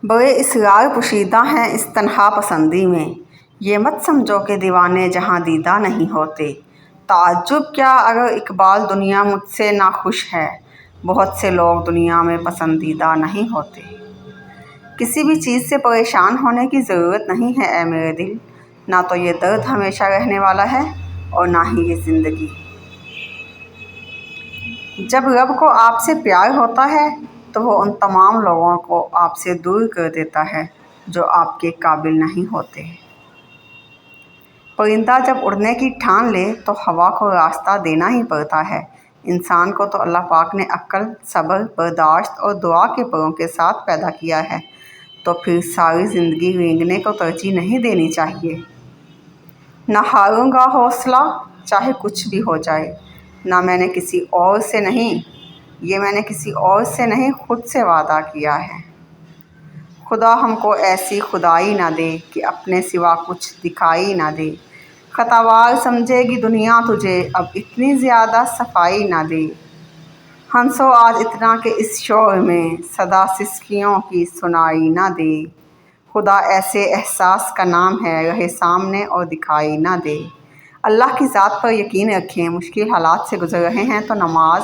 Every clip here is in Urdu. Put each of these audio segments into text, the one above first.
بڑے اسرار پوشیدہ ہیں اس تنہا پسندی میں، یہ مت سمجھو کہ دیوانے جہاں دیدہ نہیں ہوتے۔ تعجب کیا اگر اقبال دنیا مجھ سے ناخوش ہے، بہت سے لوگ دنیا میں پسندیدہ نہیں ہوتے۔ کسی بھی چیز سے پریشان ہونے کی ضرورت نہیں ہے اے میرے دل، نہ تو یہ درد ہمیشہ رہنے والا ہے اور نہ ہی یہ زندگی۔ جب رب کو آپ سے پیار ہوتا ہے تو وہ ان تمام لوگوں کو آپ سے دور کر دیتا ہے جو آپ کے قابل نہیں ہوتے۔ پرندہ جب اڑنے کی ٹھان لے تو ہوا کو راستہ دینا ہی پڑتا ہے۔ انسان کو تو اللہ پاک نے عقل، صبر، برداشت اور دعا کے پروں کے ساتھ پیدا کیا ہے، تو پھر ساری زندگی رینگنے کو ترجیح نہیں دینی چاہیے۔ نہ ہاروں گا حوصلہ چاہے کچھ بھی ہو جائے، نہ میں نے کسی اور سے نہیں، یہ میں نے کسی اور سے نہیں خود سے وعدہ کیا ہے۔ خدا ہم کو ایسی خدائی نہ دے کہ اپنے سوا کچھ دکھائی نہ دے، خطاوار سمجھے گی دنیا تجھے اب اتنی زیادہ صفائی نہ دے۔ ہنسو آج اتنا کہ اس شور میں صدا سسکیوں کی سنائی نہ دے، خدا ایسے احساس کا نام ہے رہے سامنے اور دکھائی نہ دے۔ اللہ کی ذات پر یقین رکھیں، مشکل حالات سے گزر رہے ہیں تو نماز،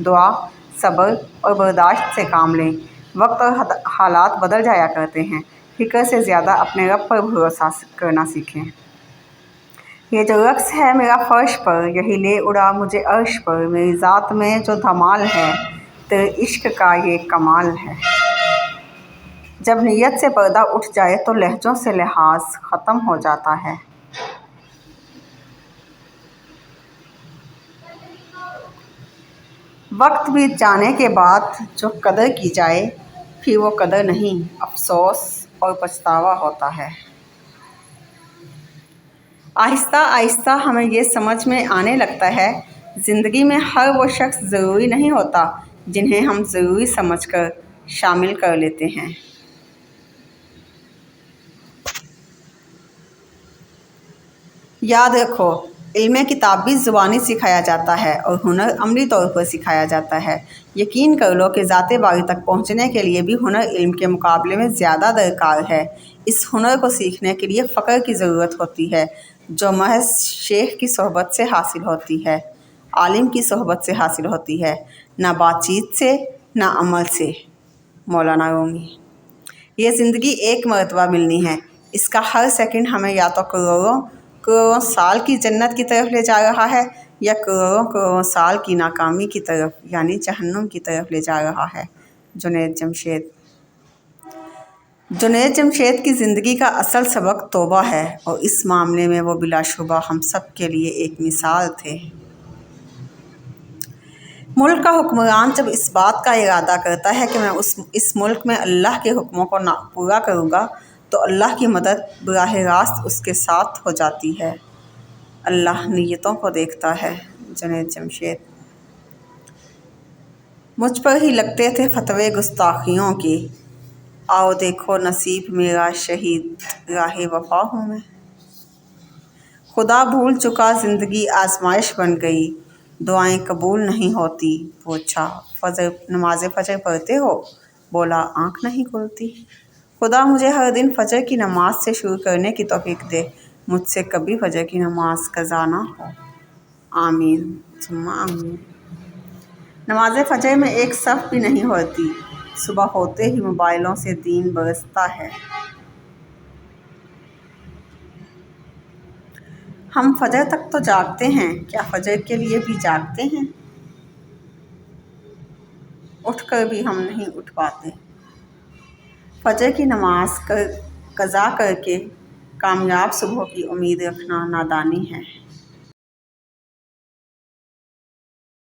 دعا، صبر اور برداشت سے کام لیں۔ وقت اور حالات بدل جایا کرتے ہیں، فکر سے زیادہ اپنے رب پر بھروسہ کرنا سیکھیں۔ یہ جو رقص ہے میرا فرش پر، یہی لے اڑا مجھے عرش پر، میری ذات میں جو دھمال ہے تیرے عشق کا یہ کمال ہے۔ جب نیت سے پردہ اٹھ جائے تو لہجوں سے لحاظ ختم ہو جاتا ہے۔ وقت بیت جانے کے بعد جو قدر کی جائے پھر وہ قدر نہیں، افسوس اور پچھتاوا ہوتا ہے۔ آہستہ آہستہ ہمیں یہ سمجھ میں آنے لگتا ہے زندگی میں ہر وہ شخص ضروری نہیں ہوتا جنہیں ہم ضروری سمجھ کر شامل کر لیتے ہیں۔ یاد رکھو، علم کتاب بھی زبانی سکھایا جاتا ہے اور ہنر عملی طور پر سکھایا جاتا ہے۔ یقین کر لو کہ ذات باری تک پہنچنے کے لیے بھی ہنر علم کے مقابلے میں زیادہ درکار ہے۔ اس ہنر کو سیکھنے کے لیے فقر کی ضرورت ہوتی ہے، جو محض شیخ کی صحبت سے حاصل ہوتی ہے، عالم کی صحبت سے حاصل ہوتی ہے، نہ بات چیت سے نہ عمل سے۔ مولانا رومی۔ یہ زندگی ایک مرتبہ ملنی ہے، اس کا ہر سیکنڈ ہمیں یا تو کروڑوں کروڑوں سال کی جنت کی طرف لے جا رہا ہے یا کروڑوں کروڑوں سال کی ناکامی کی طرف یعنی جہنم کی طرف لے جا رہا ہے۔ جنید جمشید۔ جنید جمشید کی زندگی کا اصل سبق توبہ ہے، اور اس معاملے میں وہ بلا شبہ ہم سب کے لیے ایک مثال تھے۔ ملک کا حکمران جب اس بات کا ارادہ کرتا ہے کہ میں اس ملک میں اللہ کے حکموں کو پورا کروں گا تو اللہ کی مدد براہ راست اس کے ساتھ ہو جاتی ہے۔ اللہ نیتوں کو دیکھتا ہے۔ جنید جمشید۔ مجھ پر ہی لگتے تھے فتوے گستاخیوں کے، آؤ دیکھو نصیب میرا شہید راہ وفا ہوں میں۔ خدا بھول چکا زندگی آزمائش بن گئی، دعائیں قبول نہیں ہوتی۔ پوچھا نماز فجر پڑھتے ہو؟ بولا آنکھ نہیں کھلتی۔ خدا مجھے ہر دن فجر کی نماز سے شروع کرنے کی توفیق دے، مجھ سے کبھی فجر کی نماز قضا نہ ہو۔ آمین ثم آمین۔ نماز فجر میں ایک صف بھی نہیں ہوتی، صبح ہوتے ہی موبائلوں سے دین برستا ہے۔ ہم فجر تک تو جاگتے ہیں، کیا فجر کے لیے بھی جاگتے ہیں؟ اٹھ کر بھی ہم نہیں اٹھ پاتے۔ فجر کی نماز قضا کر کے کامیاب صبح کی امید رکھنا نادانی ہے۔